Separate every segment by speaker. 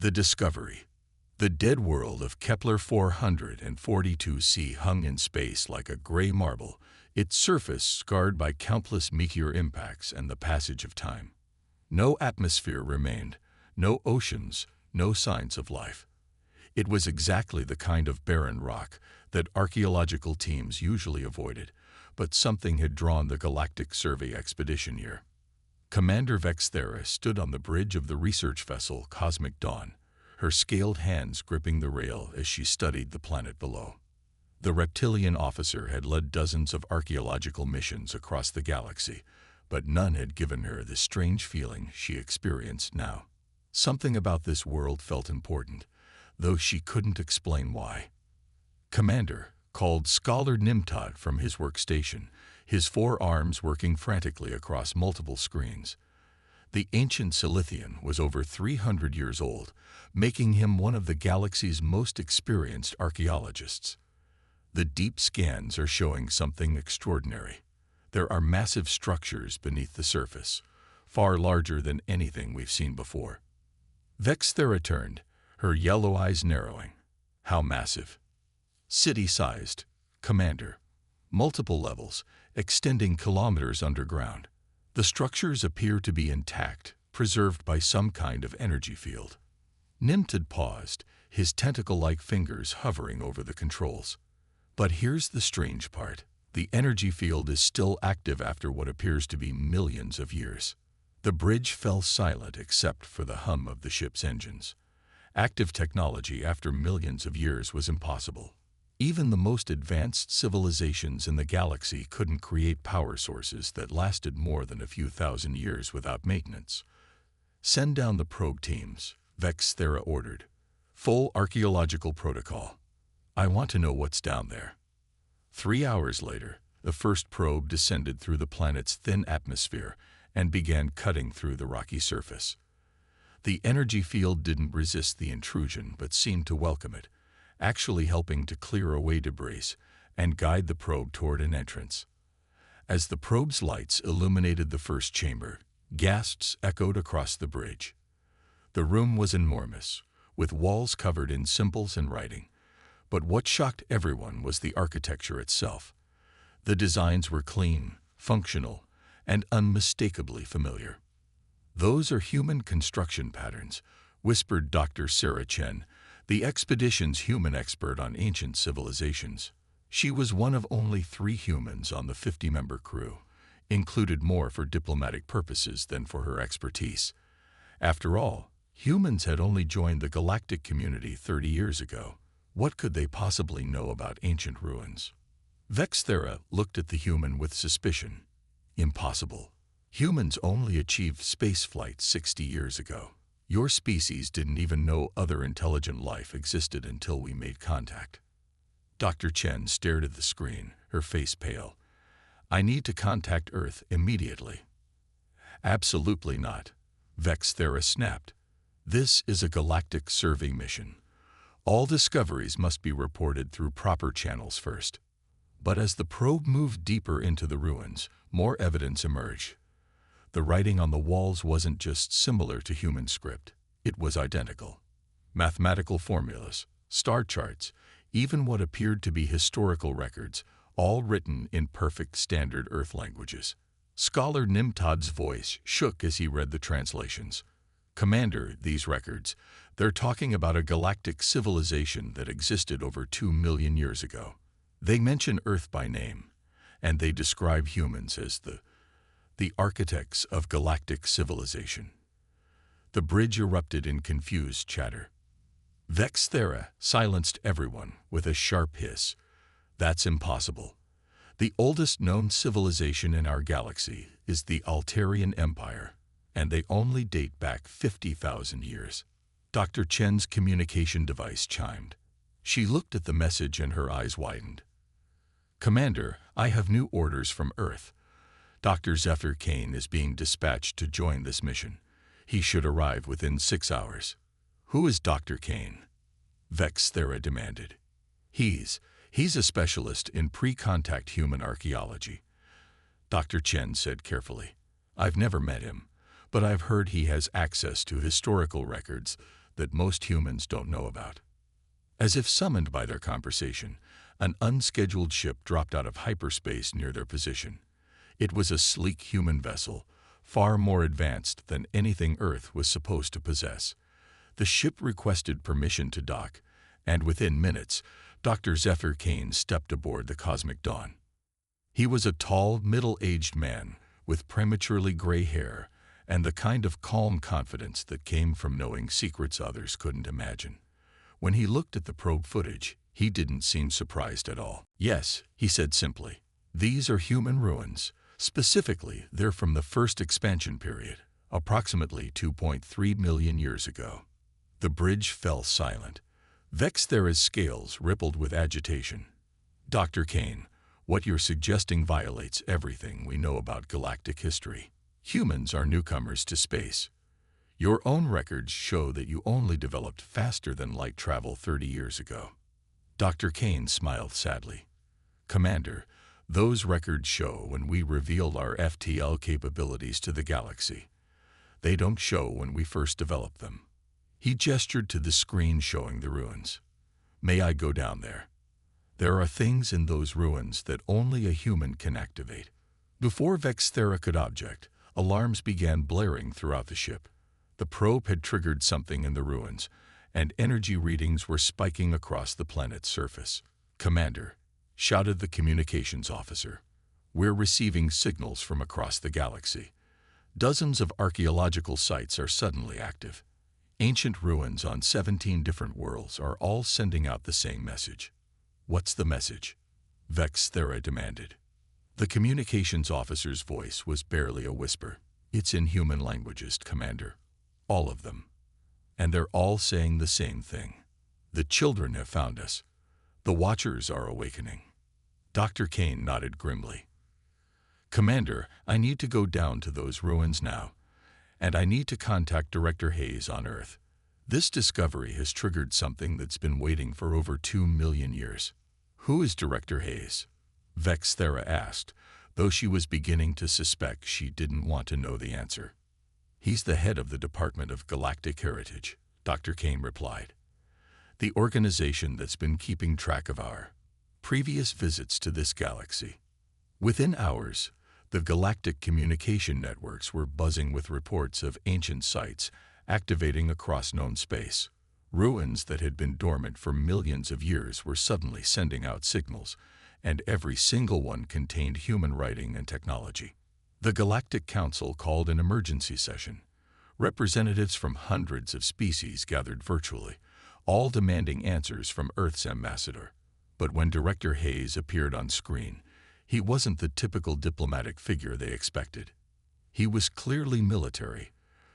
Speaker 1: The discovery. The dead world of Kepler 442c hung in space like a gray marble, its surface scarred by countless meteor impacts and the passage of time. No atmosphere remained, no oceans, no signs of life. It was exactly the kind of barren rock that archaeological teams usually avoided, but something had drawn the Galactic Survey expedition here. Commander Vexthera stood on the bridge of the research vessel Cosmic Dawn, her scaled hands gripping the rail as she studied the planet below. The reptilian officer had led dozens of archaeological missions across the galaxy, but none had given her the strange feeling she experienced now. Something about this world felt important, though she couldn't explain why. Commander called Scholar Nimtod from his workstation, his forearms working frantically across multiple screens. The ancient Silithian was over 300 years old, making him one of the galaxy's most experienced archaeologists. The deep scans are showing something extraordinary. There are massive structures beneath the surface, far larger than anything we've seen before. Vexthera turned, her yellow eyes narrowing. How massive? City-sized, Commander. Multiple levels, extending kilometers underground. The structures appear to be intact, preserved by some kind of energy field. Nimtod paused, his tentacle-like fingers hovering over the controls. But here's the strange part. The energy field is still active after what appears to be millions of years. The bridge fell silent except for the hum of the ship's engines. Active technology after millions of years was impossible. Even the most advanced civilizations in the galaxy couldn't create power sources that lasted more than a few thousand years without maintenance. Send down the probe teams, Vexthera ordered. Full archaeological protocol. I want to know what's down there. 3 hours later, the first probe descended through the planet's thin atmosphere and began cutting through the rocky surface. The energy field didn't resist the intrusion but seemed to welcome it, actually helping to clear away debris and guide the probe toward an entrance. As the probe's lights illuminated the first chamber, gasps echoed across the bridge. The room was enormous, with walls covered in symbols and writing. But what shocked everyone was the architecture itself. The designs were clean, functional, and unmistakably familiar. "Those are human construction patterns," whispered Dr. Sarah Chen, the expedition's human expert on ancient civilizations. She was one of only 3 humans on the 50-member crew, included more for diplomatic purposes than for her expertise. After all, humans had only joined the galactic community 30 years ago. What could they possibly know about ancient ruins? Vexthera looked at the human with suspicion. Impossible. Humans only achieved spaceflight 60 years ago. Your species didn't even know other intelligent life existed until we made contact. Dr. Chen stared at the screen, her face pale. I need to contact Earth immediately. Absolutely not, Vexthera snapped. This is a galactic survey mission. All discoveries must be reported through proper channels first. But as the probe moved deeper into the ruins, more evidence emerged. The writing on the walls wasn't just similar to human script, it was identical. Mathematical formulas, star charts, even what appeared to be historical records, all written in perfect standard Earth languages. Scholar Nimtod's voice shook as he read the translations. Commander, these records, they're talking about a galactic civilization that existed over 2 million years ago. They mention Earth by name, and they describe humans as the architects of galactic civilization. The bridge erupted in confused chatter. Vexthera silenced everyone with a sharp hiss. That's impossible. The oldest known civilization in our galaxy is the Altarian Empire, and they only date back 50,000 years. Dr. Chen's communication device chimed. She looked at the message and her eyes widened. Commander, I have new orders from Earth. Dr. Zephyr Kane is being dispatched to join this mission. He should arrive within 6 hours. Who is Dr. Kane? Vexthera demanded. He's a specialist in pre-contact human archaeology. Dr. Chen said carefully. I've never met him, but I've heard he has access to historical records that most humans don't know about. As if summoned by their conversation, an unscheduled ship dropped out of hyperspace near their position. It was a sleek human vessel, far more advanced than anything Earth was supposed to possess. The ship requested permission to dock, and within minutes, Dr. Zephyr Kane stepped aboard the Cosmic Dawn. He was a tall, middle-aged man with prematurely gray hair and the kind of calm confidence that came from knowing secrets others couldn't imagine. When he looked at the probe footage, he didn't seem surprised at all. "Yes," he said simply, "these are human ruins. Specifically, they're from the first expansion period, approximately 2.3 million years ago." The bridge fell silent. Vexthera's scales rippled with agitation. "Dr. Kane, what you're suggesting violates everything we know about galactic history. Humans are newcomers to space. Your own records show that you only developed faster than light travel 30 years ago." Dr. Kane smiled sadly. "Commander, those records show when we revealed our FTL capabilities to the galaxy. They don't show when we first developed them." He gestured to the screen showing the ruins. "May I go down there? There are things in those ruins that only a human can activate." Before Vexthera could object, alarms began blaring throughout the ship. The probe had triggered something in the ruins, and energy readings were spiking across the planet's surface. "Commander," shouted the communications officer, "we're receiving signals from across the galaxy. Dozens of archaeological sites are suddenly active. Ancient ruins on 17 different worlds are all sending out the same message." "What's the message?" Vexthera demanded. The communications officer's voice was barely a whisper. "It's in human languages, Commander. All of them. And they're all saying the same thing. The children have found us. The Watchers are awakening." Dr. Kane nodded grimly. "Commander, I need to go down to those ruins now, and I need to contact Director Hayes on Earth. This discovery has triggered something that's been waiting for over 2 million years." "Who is Director Hayes?" Vexthera asked, though she was beginning to suspect she didn't want to know the answer. "He's the head of the Department of Galactic Heritage," Dr. Kane replied. "The organization that's been keeping track of our previous visits to this galaxy." Within hours, the galactic communication networks were buzzing with reports of ancient sites activating across known space. Ruins that had been dormant for millions of years were suddenly sending out signals, and every single one contained human writing and technology. The Galactic Council called an emergency session. Representatives from hundreds of species gathered virtually, all demanding answers from Earth's ambassador. But when Director Hayes appeared on screen, he wasn't the typical diplomatic figure they expected. He was clearly military,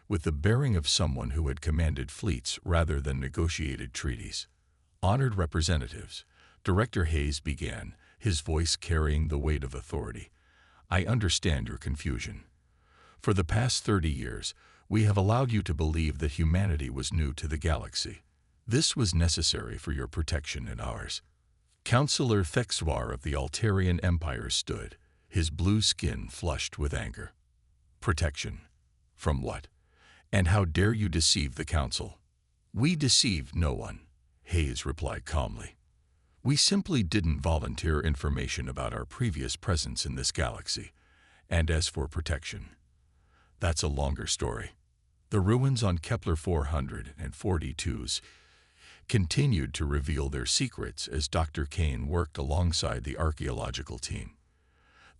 Speaker 1: with the bearing of someone who had commanded fleets rather than negotiated treaties. "Honored representatives," Director Hayes began, his voice carrying the weight of authority, "I understand your confusion. For the past 30 years, we have allowed you to believe that humanity was new to the galaxy. This was necessary for your protection and ours." Councillor Thexwar of the Altarian Empire stood, his blue skin flushed with anger. "Protection? From what? And how dare you deceive the Council?" "We deceived no one," Hayes replied calmly. "We simply didn't volunteer information about our previous presence in this galaxy. And as for protection, that's a longer story." The ruins on Kepler 442's continued to reveal their secrets as Dr. Kane worked alongside the archaeological team.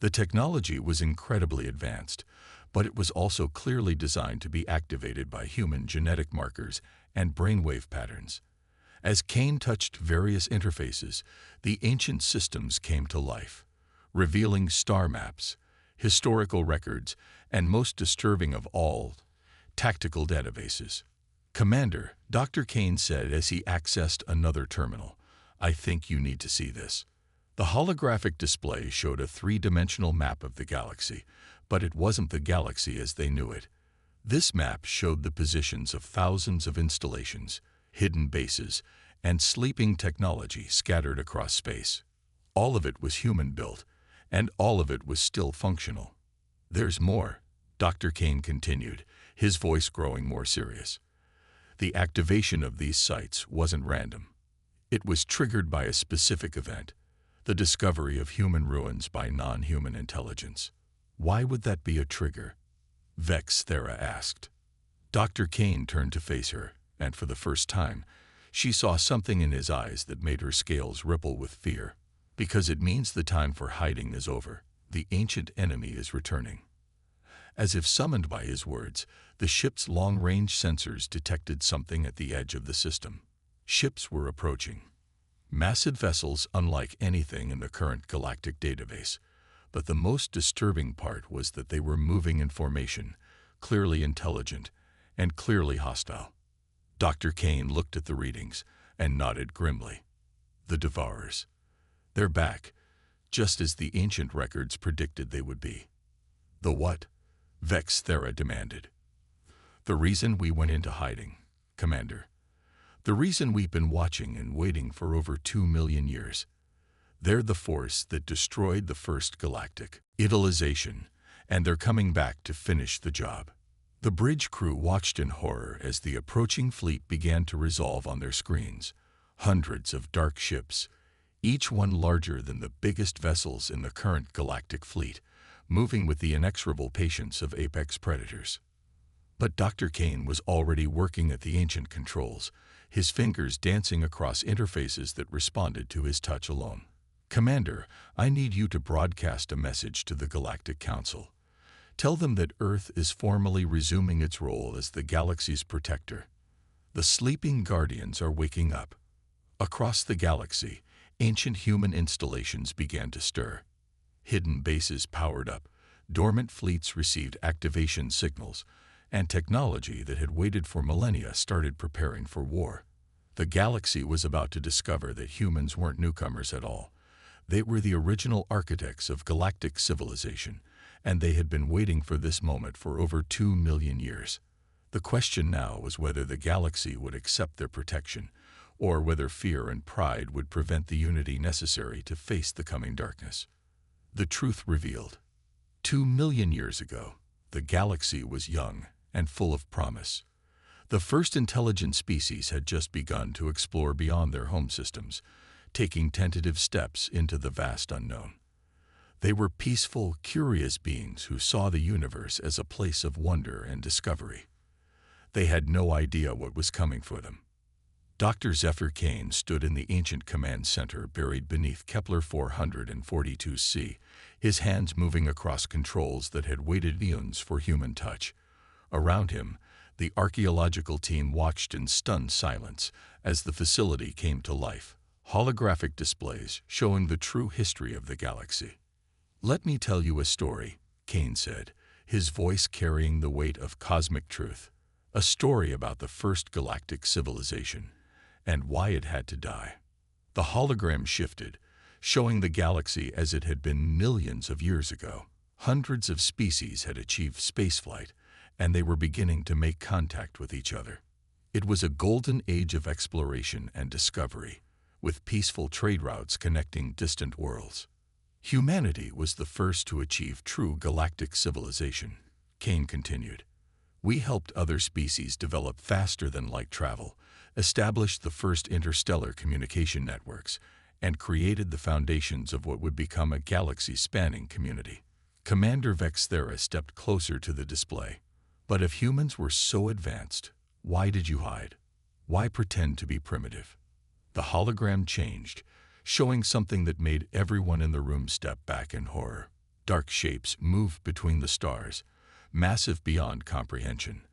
Speaker 1: The technology was incredibly advanced, but it was also clearly designed to be activated by human genetic markers and brainwave patterns. As Kane touched various interfaces, the ancient systems came to life, revealing star maps, historical records, and most disturbing of all, tactical databases. "Commander," Dr. Kane said as he accessed another terminal, "I think you need to see this." The holographic display showed a three-dimensional map of the galaxy, but it wasn't the galaxy as they knew it. This map showed the positions of thousands of installations, hidden bases, and sleeping technology scattered across space. All of it was human-built, and all of it was still functional. "There's more," Dr. Kane continued, his voice growing more serious. The activation of these sites wasn't random. It was triggered by a specific event, the discovery of human ruins by non-human intelligence. Why would that be a trigger? Vex Thera asked. Dr. Kane turned to face her, and for the first time, she saw something in his eyes that made her scales ripple with fear. Because it means the time for hiding is over. The ancient enemy is returning. As if summoned by his words, the ship's long-range sensors detected something at the edge of the system. Ships were approaching. Massive vessels unlike anything in the current galactic database. But the most disturbing part was that they were moving in formation, clearly intelligent, and clearly hostile. Dr. Kane looked at the readings and nodded grimly. The Devourers. They're back, just as the ancient records predicted they would be. The what? Vex Thera demanded. The reason we went into hiding, Commander. The reason we've been watching and waiting for over 2 million years. They're the force that destroyed the first galactic civilization, and they're coming back to finish the job. The bridge crew watched in horror as the approaching fleet began to resolve on their screens. Hundreds of dark ships, each one larger than the biggest vessels in the current galactic fleet, moving with the inexorable patience of apex predators. But Dr. Kane was already working at the ancient controls, his fingers dancing across interfaces that responded to his touch alone. Commander, I need you to broadcast a message to the Galactic Council. Tell them that Earth is formally resuming its role as the galaxy's protector. The sleeping guardians are waking up. Across the galaxy, ancient human installations began to stir. Hidden bases powered up, dormant fleets received activation signals, and technology that had waited for millennia started preparing for war. The galaxy was about to discover that humans weren't newcomers at all. They were the original architects of galactic civilization, and they had been waiting for this moment for over 2 million years. The question now was whether the galaxy would accept their protection, or whether fear and pride would prevent the unity necessary to face the coming darkness. The truth revealed. 2 million years ago, the galaxy was young and full of promise. The first intelligent species had just begun to explore beyond their home systems, taking tentative steps into the vast unknown. They were peaceful, curious beings who saw the universe as a place of wonder and discovery. They had no idea what was coming for them. Dr. Zephyr Kane stood in the ancient command center buried beneath Kepler 442c, his hands moving across controls that had waited eons for human touch. Around him, the archaeological team watched in stunned silence as the facility came to life, holographic displays showing the true history of the galaxy. "Let me tell you a story," Kane said, his voice carrying the weight of cosmic truth. "A story about the first galactic civilization, and why it had to die." The hologram shifted, showing the galaxy as it had been millions of years ago. Hundreds of species had achieved spaceflight, and they were beginning to make contact with each other. It was a golden age of exploration and discovery, with peaceful trade routes connecting distant worlds. Humanity was the first to achieve true galactic civilization, Kane continued. We helped other species develop faster than light travel, established the first interstellar communication networks, and created the foundations of what would become a galaxy-spanning community. Commander Vex Thera stepped closer to the display. But if humans were so advanced, why did you hide? Why pretend to be primitive? The hologram changed, showing something that made everyone in the room step back in horror. Dark shapes moved between the stars, massive beyond comprehension.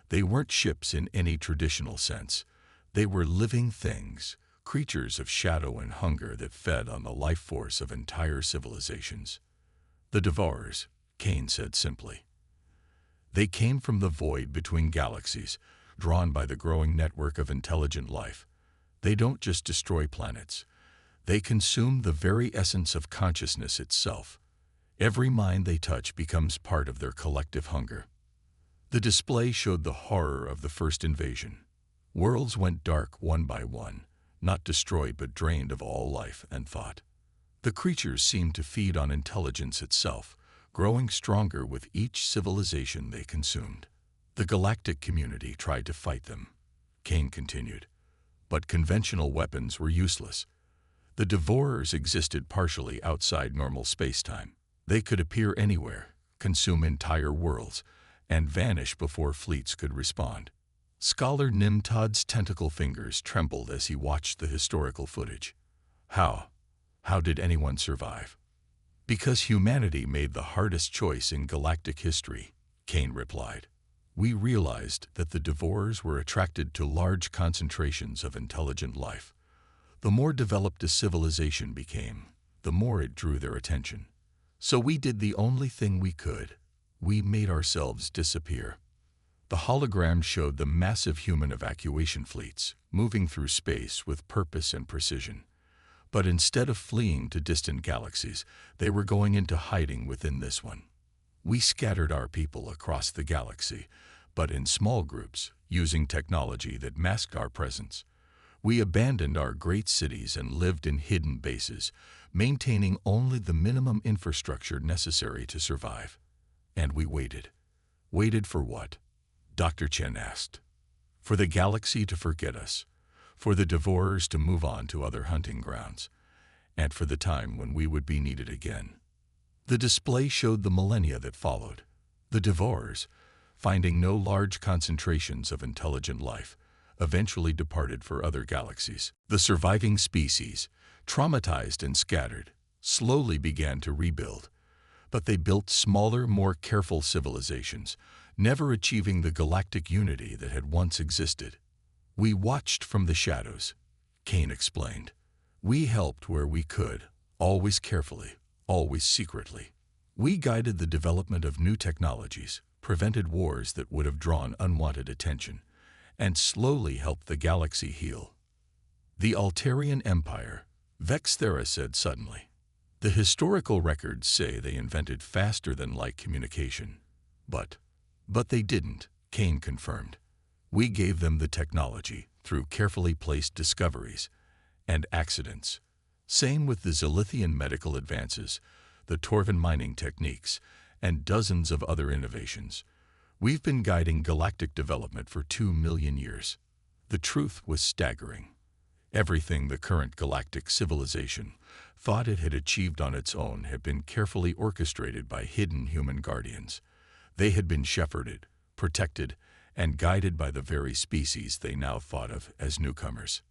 Speaker 1: They weren't ships in any traditional sense. They were living things, creatures of shadow and hunger that fed on the life force of entire civilizations. The Devourers, Kane said simply. They came from the void between galaxies, drawn by the growing network of intelligent life. They don't just destroy planets. They consume the very essence of consciousness itself. Every mind they touch becomes part of their collective hunger. The display showed the horror of the first invasion. Worlds went dark one by one, not destroyed but drained of all life and thought. The creatures seemed to feed on intelligence itself, growing stronger with each civilization they consumed. The galactic community tried to fight them. Kane continued. But conventional weapons were useless. The Devourers existed partially outside normal space-time. They could appear anywhere, consume entire worlds, and vanish before fleets could respond. Scholar Nimtod's tentacle fingers trembled as he watched the historical footage. How did anyone survive? Because humanity made the hardest choice in galactic history, Kane replied. We realized that the Devourers were attracted to large concentrations of intelligent life. The more developed a civilization became, the more it drew their attention. So we did the only thing we could. We made ourselves disappear. The hologram showed the massive human evacuation fleets moving through space with purpose and precision. But instead of fleeing to distant galaxies, they were going into hiding within this one. We scattered our people across the galaxy, but in small groups, using technology that masked our presence. We abandoned our great cities and lived in hidden bases, maintaining only the minimum infrastructure necessary to survive. And we waited. Waited for what? Dr. Chen asked. For the galaxy to forget us, for the Devourers to move on to other hunting grounds, and for the time when we would be needed again. The display showed the millennia that followed. The Devourers, finding no large concentrations of intelligent life, eventually departed for other galaxies. The surviving species, traumatized and scattered, slowly began to rebuild. But they built smaller, more careful civilizations, never achieving the galactic unity that had once existed. We watched from the shadows, Kane explained. We helped where we could, always carefully, always secretly. We guided the development of new technologies, prevented wars that would have drawn unwanted attention, and slowly helped the galaxy heal. The Altarian Empire, Vexthera said suddenly. The historical records say they invented faster-than-light communication. But they didn't, Kane confirmed. We gave them the technology through carefully placed discoveries and accidents. Same with the Zilithian medical advances, the Torvan mining techniques, and dozens of other innovations. We've been guiding galactic development for 2 million years. The truth was staggering. Everything the current galactic civilization thought it had achieved on its own had been carefully orchestrated by hidden human guardians. They had been shepherded, protected, and guided by the very species they now thought of as newcomers.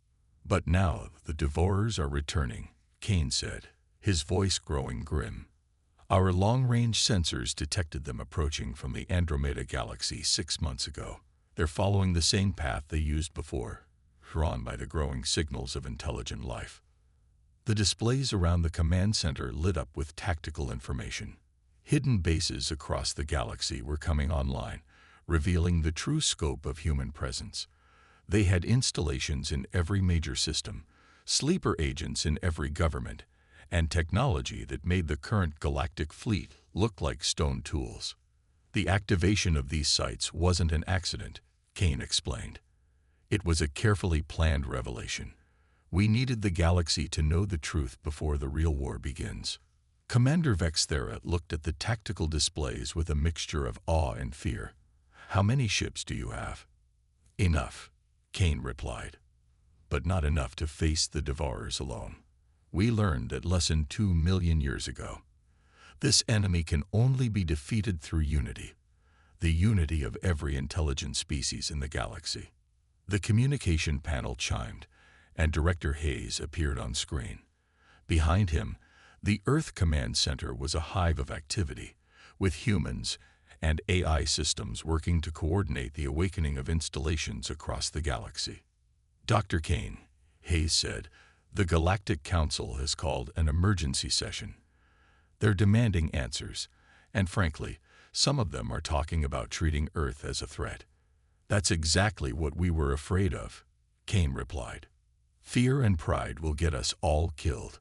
Speaker 1: But now the Devourers are returning, Kane said, his voice growing grim. Our long-range sensors detected them approaching from the Andromeda galaxy 6 months ago. They're following the same path they used before, drawn by the growing signals of intelligent life. The displays around the command center lit up with tactical information. Hidden bases across the galaxy were coming online, revealing the true scope of human presence. They had installations in every major system, sleeper agents in every government, and technology that made the current galactic fleet look like stone tools. The activation of these sites wasn't an accident, Kane explained. It was a carefully planned revelation. We needed the galaxy to know the truth before the real war begins. Commander Vexthera looked at the tactical displays with a mixture of awe and fear. How many ships do you have? Enough, Kane replied. But not enough to face the Devourers alone. We learned that lesson 2 million years ago. This enemy can only be defeated through unity. The unity of every intelligent species in the galaxy. The communication panel chimed, and Director Hayes appeared on screen. Behind him, the Earth Command Center was a hive of activity, with humans and AI systems working to coordinate the awakening of installations across the galaxy. Dr. Kane, Hayes said, the Galactic Council has called an emergency session. They're demanding answers, and frankly, some of them are talking about treating Earth as a threat. That's exactly what we were afraid of, Kane replied. Fear and pride will get us all killed.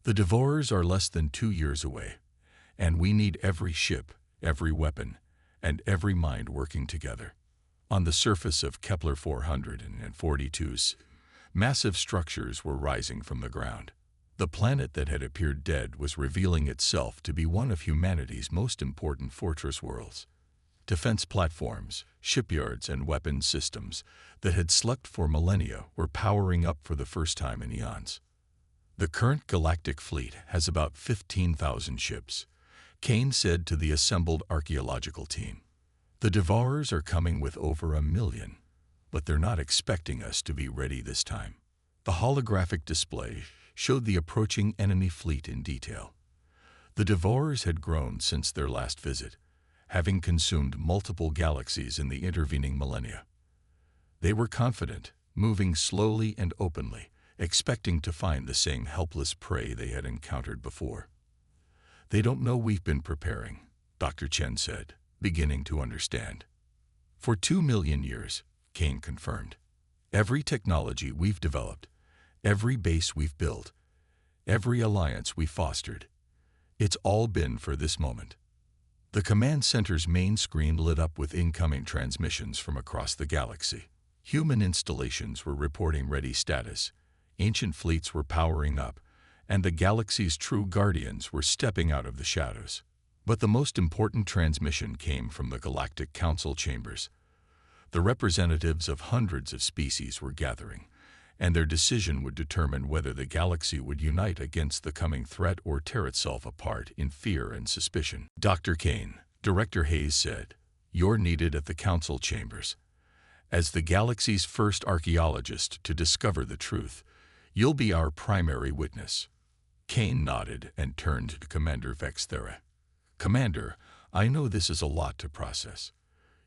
Speaker 1: The Devourers are less than 2 years away, and we need every ship, every weapon, and every mind working together. On the surface of Kepler 442's, massive structures were rising from the ground. The planet that had appeared dead was revealing itself to be one of humanity's most important fortress worlds. Defense platforms, shipyards, and weapons systems that had slept for millennia were powering up for the first time in eons. The current galactic fleet has about 15,000 ships, Kane said to the assembled archaeological team. The Devourers are coming with over 1 million, but they're not expecting us to be ready this time. The holographic display showed the approaching enemy fleet in detail. The Devourers had grown since their last visit, having consumed multiple galaxies in the intervening millennia. They were confident, moving slowly and openly, expecting to find the same helpless prey they had encountered before. They don't know we've been preparing, Dr. Chen said, beginning to understand. For 2 million years, Kane confirmed. Every technology we've developed, every base we've built, every alliance we've fostered, it's all been for this moment. The command center's main screen lit up with incoming transmissions from across the galaxy. Human installations were reporting ready status, ancient fleets were powering up, and the galaxy's true guardians were stepping out of the shadows. But the most important transmission came from the Galactic Council chambers. The representatives of hundreds of species were gathering, and their decision would determine whether the galaxy would unite against the coming threat or tear itself apart in fear and suspicion. Dr. Kane, Director Hayes said, "You're needed at the council chambers. As the galaxy's first archaeologist to discover the truth, you'll be our primary witness." Kane nodded and turned to Commander Vexthera. "Commander, I know this is a lot to process.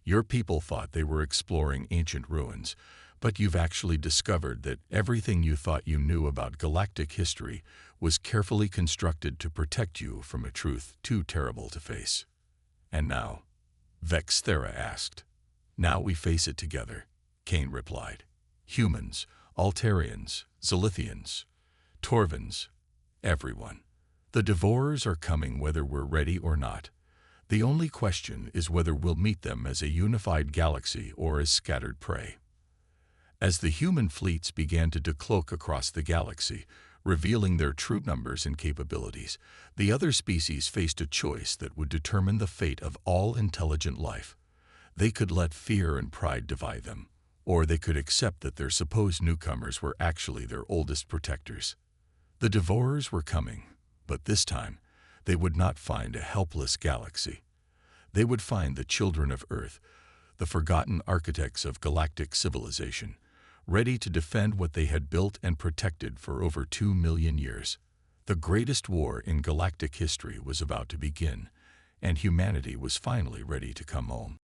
Speaker 1: Your people thought they were exploring ancient ruins, but you've actually discovered that everything you thought you knew about galactic history was carefully constructed to protect you from a truth too terrible to face. And now?" Vexthera asked. "Now we face it together," Kane replied. "Humans, Altarians, Zilithians, Torvins, everyone. The Devourers are coming whether we're ready or not. The only question is whether we'll meet them as a unified galaxy or as scattered prey." As the human fleets began to decloak across the galaxy, revealing their true numbers and capabilities, the other species faced a choice that would determine the fate of all intelligent life. They could let fear and pride divide them, or they could accept that their supposed newcomers were actually their oldest protectors. The Devourers were coming, but this time, they would not find a helpless galaxy. They would find the children of Earth, the forgotten architects of galactic civilization, ready to defend what they had built and protected for over 2 million years. The greatest war in galactic history was about to begin, and humanity was finally ready to come home.